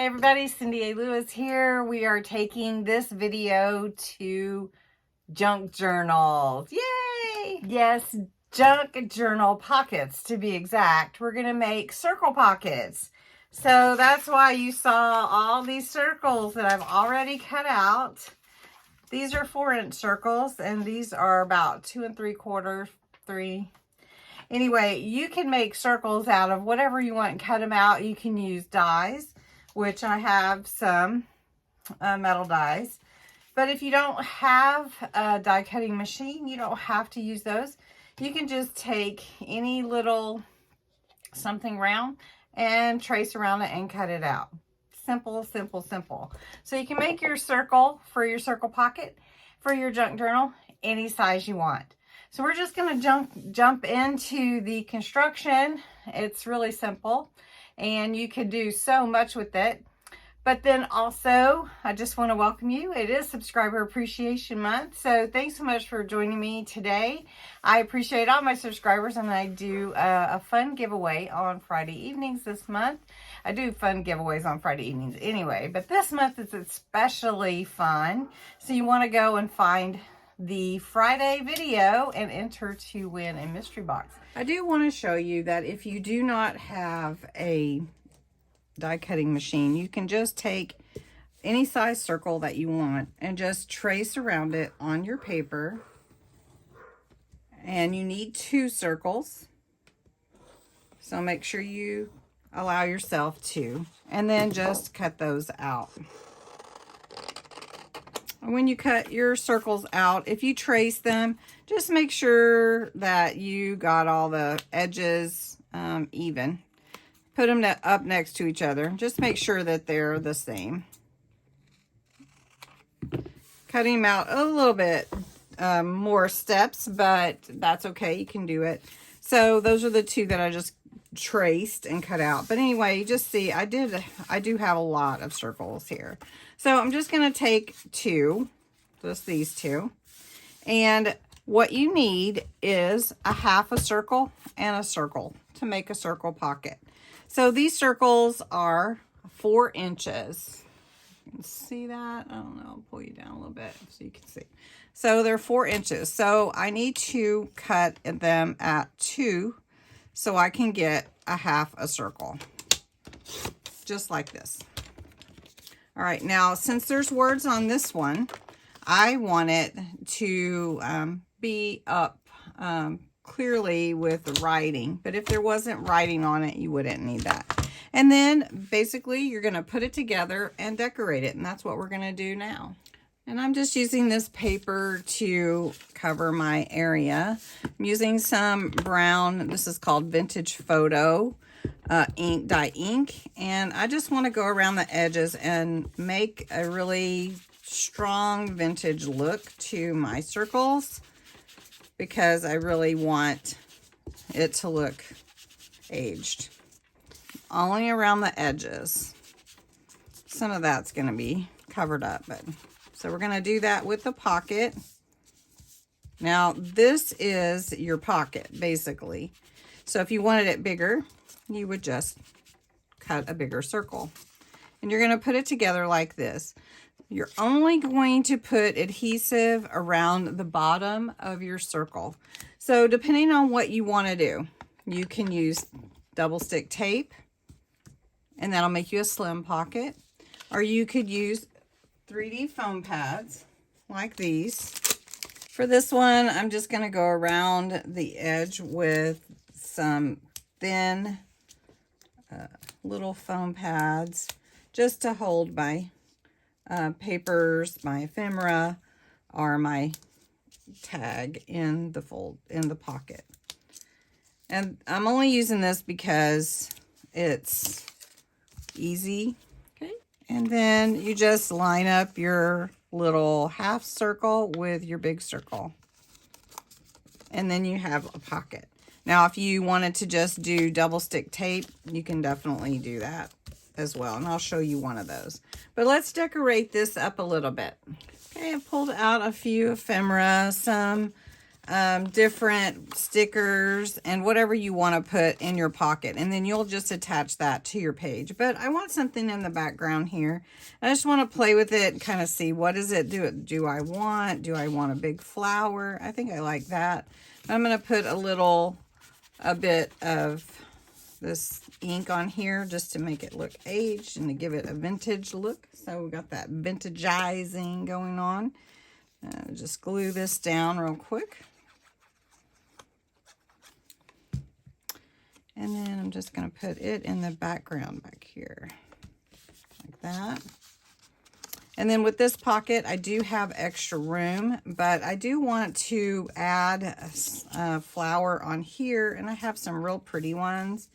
everybody, Cindy A. Lewis here. We are taking this video to junk journals. Yay! Yes, junk journal pockets to be exact. We're going to make circle pockets. So that's why you saw all these circles that I've already cut out. These are 4-inch circles and these are about 2 3/4, 3. Anyway, you can make circles out of whatever you want and cut them out. You can use dies, which I have some metal dies. But if you don't have a die cutting machine, you don't have to use those. You can just take any little something round and trace around it and cut it out. Simple, simple, simple. So you can make your circle for your circle pocket, for your junk journal, any size you want. So we're just going to jump into the construction. It's really simple and you can do so much with it. But then also, I just want to welcome you. It is Subscriber Appreciation Month. So thanks so much for joining me today. I appreciate all my subscribers and I do a fun giveaway on Friday evenings this month. I do fun giveaways on Friday evenings anyway, but this month is especially fun. So you want to go and find the Friday video and enter to win a mystery box. I do want to show you that if you do not have a die cutting machine, you can just take any size circle that you want and just trace around it on your paper. And you need 2 circles, so make sure you allow yourself 2, and then just cut those out. When you cut your circles out, if you trace them, just make sure that you got all the edges even. Put them up next to each other. Just make sure that they're the same. Cutting them out a little bit more steps, but that's okay. You can do it. So those are the 2 that I just traced and cut out. But anyway, you just see I do have a lot of circles here. So I'm just going to take 2, just these 2. And what you need is a half a circle and a circle to make a circle pocket. So these circles are 4 inches. You can see that? I don't know. I'll pull you down a little bit so you can see. So they're 4 inches. So I need to cut them at 2 so I can get a half a circle. Just like this. All right, now since there's words on this one, I want it to be up clearly with writing. But if there wasn't writing on it, you wouldn't need that. And then basically you're going to put it together and decorate it. And that's what we're going to do now. And I'm just using this paper to cover my area. I'm using some brown, this is called Vintage Photo dye ink, and I just want to go around the edges and make a really strong vintage look to my circles because I really want it to look aged. Only around the edges. Some of that's going to be covered up, but so we're going to do that with the pocket. Now this is your pocket basically. So if you wanted it bigger, you would just cut a bigger circle. And you're going to put it together like this. You're only going to put adhesive around the bottom of your circle. So depending on what you want to do, you can use double stick tape, and that'll make you a slim pocket. Or you could use 3D foam pads like these. For this one, I'm just going to go around the edge with some thin little foam pads just to hold my papers, my ephemera, or my tag in the pocket. And I'm only using this because it's easy. Okay. And then you just line up your little half circle with your big circle. And then you have a pocket. Now, if you wanted to just do double stick tape, you can definitely do that as well. And I'll show you one of those. But let's decorate this up a little bit. Okay, I pulled out a few ephemera, some different stickers and whatever you want to put in your pocket, and then you'll just attach that to your page. But I want something in the background here. I just want to play with it and kind of see, what does it do I want? Do I want a big flower? I think I like that. I'm going to put a bit of this ink on here just to make it look aged and to give it a vintage look. So we got that vintageizing going on. Just glue this down real quick. And then I'm just going to put it in the background back here, like that. And then with this pocket, I do have extra room, but I do want to add a flower on here, and I have some real pretty ones.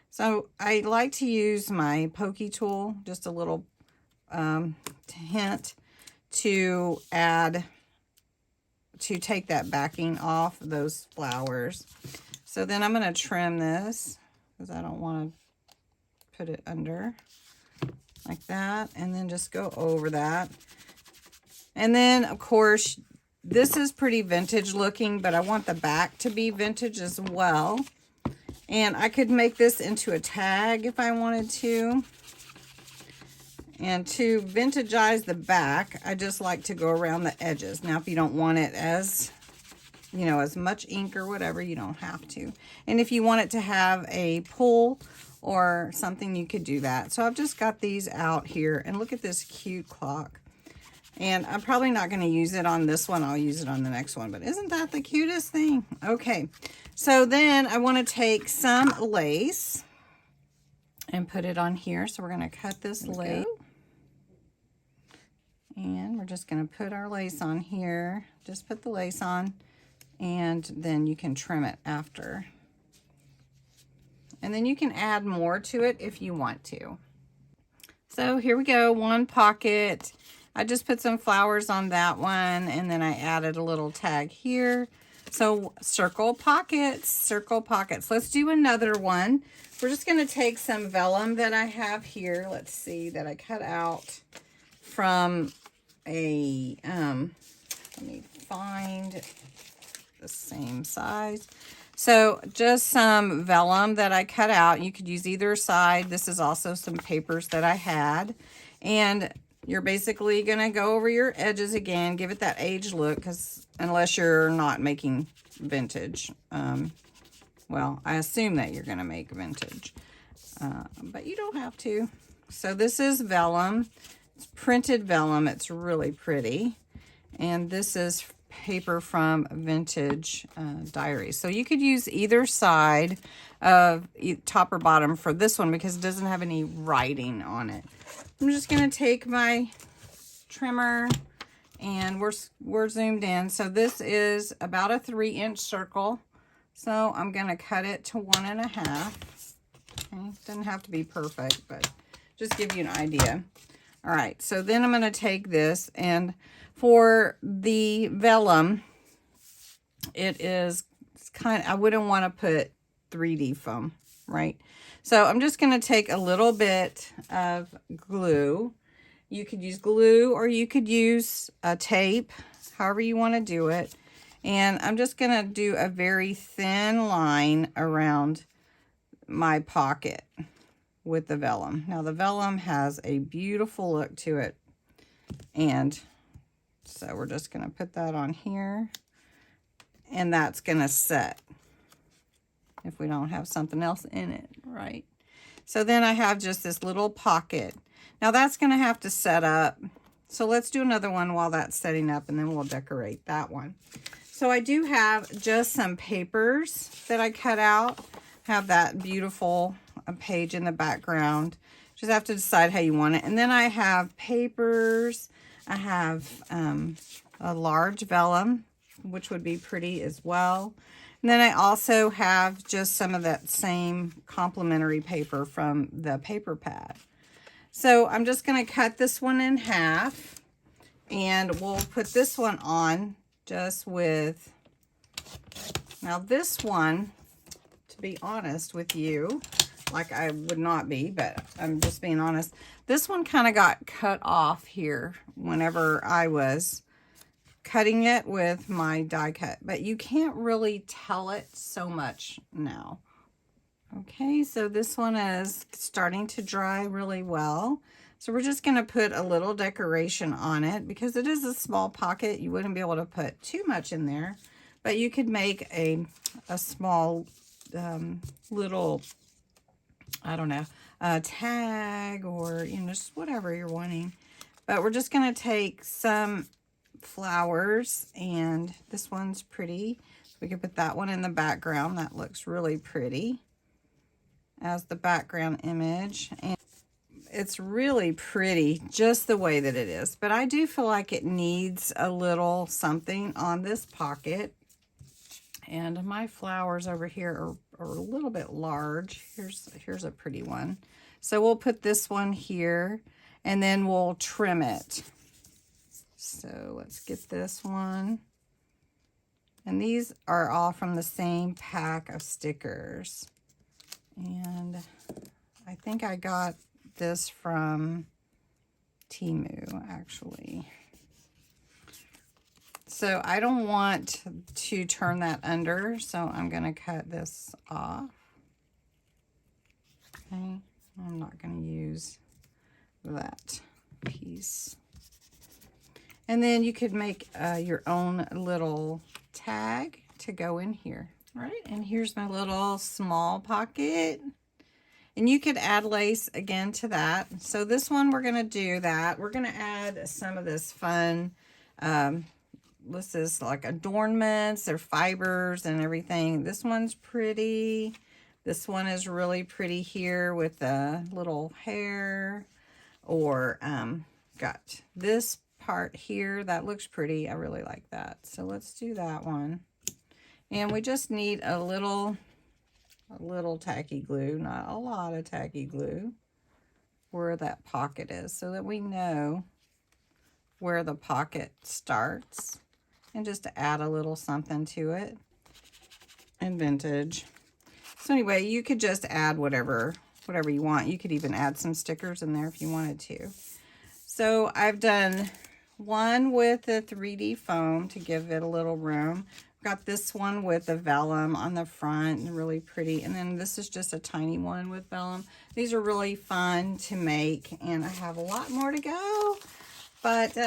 So I like to use my pokey tool, just a little hint, to take that backing off those flowers. So then I'm going to trim this because I don't want to put it under like that, and then just go over that. And then of course this is pretty vintage looking, but I want the back to be vintage as well. And I could make this into a tag if I wanted to. And to vintageize the back, I just like to go around the edges. Now, if you don't want it as, you know, as much ink or whatever, you don't have to. And if you want it to have a pull or something, you could do that. So I've just got these out here, and look at this cute clock. And I'm probably not going to use it on this one. I'll use it on the next one, but isn't that the cutest thing? Okay, so then I want to take some lace and put it on here. So we're going to cut this lace. And we're just going to put our lace on here. Just put the lace on, and then you can trim it after. And then you can add more to it if you want to. So here we go, one pocket. I just put some flowers on that one, and then I added a little tag here. So circle pockets, circle pockets. Let's do another one. We're just going to take some vellum that I have here. Let's see, that I cut out from a, let me find the same size. So just some vellum that I cut out. You could use either side. This is also some papers that I had. And you're basically going to go over your edges again, give it that aged look, because unless you're not making vintage. Well, I assume that you're going to make vintage, but you don't have to. So this is vellum. It's printed vellum. It's really pretty. And this is paper from Vintage Diary. So you could use either side of top or bottom for this one because it doesn't have any writing on it. I'm just going to take my trimmer, and we're zoomed in. So this is about a 3-inch circle. So I'm going to cut it to 1.5. Okay, doesn't have to be perfect, but just give you an idea. All right, so then I'm going to take this, and for the vellum, it's kind of, I wouldn't want to put 3D foam, right? So I'm just going to take a little bit of glue. You could use glue, or you could use a tape, however you want to do it. And I'm just going to do a very thin line around my pocket with the vellum. Now the vellum has a beautiful look to it, and so we're just going to put that on here, and that's going to set if we don't have something else in it, right? So then I have just this little pocket. Now that's going to have to set up. So let's do another one while that's setting up, and then we'll decorate that one. So I do have just some papers that I cut out. Have that beautiful page in the background. Just have to decide how you want it. And then I have papers. I have a large vellum, which would be pretty as well. And then I also have just some of that same complimentary paper from the paper pad. So I'm just going to cut this one in half, and we'll put this one on just with, now this one, to be honest with you, like I would not be, but I'm just being honest. This one kind of got cut off here whenever I was cutting it with my die cut, but you can't really tell it so much now. Okay, so this one is starting to dry really well. So we're just going to put a little decoration on it because it is a small pocket. You wouldn't be able to put too much in there, but you could make a small little, I don't know, tag or, you know, just whatever you're wanting. But we're just going to take some flowers, and this one's pretty. We could put that one in the background. That looks really pretty as the background image. And it's really pretty just the way that it is, but I do feel like it needs a little something on this pocket. And my flowers over here are a little bit large. Here's a pretty one. So we'll put this one here, and then we'll trim it. So let's get this one. And these are all from the same pack of stickers. And I think I got this from Temu, actually. So I don't want to turn that under, so I'm going to cut this off. Okay, I'm not going to use that piece. And then you could make your own little tag to go in here. All right, and here's my little small pocket. And you could add lace again to that. So this one, we're going to do that. We're going to add some of this fun, this is like adornments, they're fibers and everything. This one's pretty. This one is really pretty here with the little hair. Or got this part here. That looks pretty. I really like that. So let's do that one. And we just need a little tacky glue, not a lot of tacky glue, where that pocket is, so that we know where the pocket starts, and just to add a little something to it. And vintage. So anyway, you could just add whatever you want. You could even add some stickers in there if you wanted to. So I've done one with the 3D foam to give it a little room. Got this one with the vellum on the front, and really pretty. And then this is just a tiny one with vellum. These are really fun to make, and I have a lot more to go. But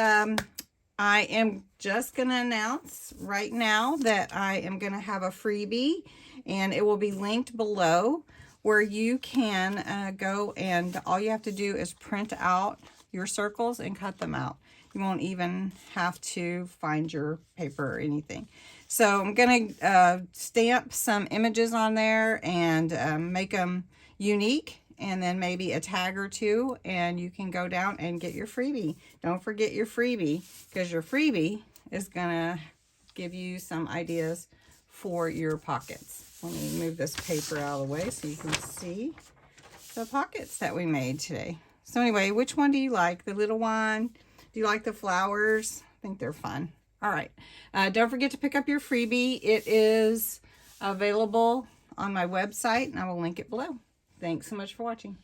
I am just going to announce right now that I am going to have a freebie, and it will be linked below, where you can go, and all you have to do is print out your circles and cut them out. You won't even have to find your paper or anything. So I'm going to stamp some images on there and make them unique, and then maybe a tag or two, and you can go down and get your freebie. Don't forget your freebie, because your freebie is going to give you some ideas for your pockets. Let me move this paper out of the way so you can see the pockets that we made today. So anyway, which one do you like? The little one? Do you like the flowers? I think they're fun. All right. Don't forget to pick up your freebie. It is available on my website, and I will link it below. Thanks so much for watching.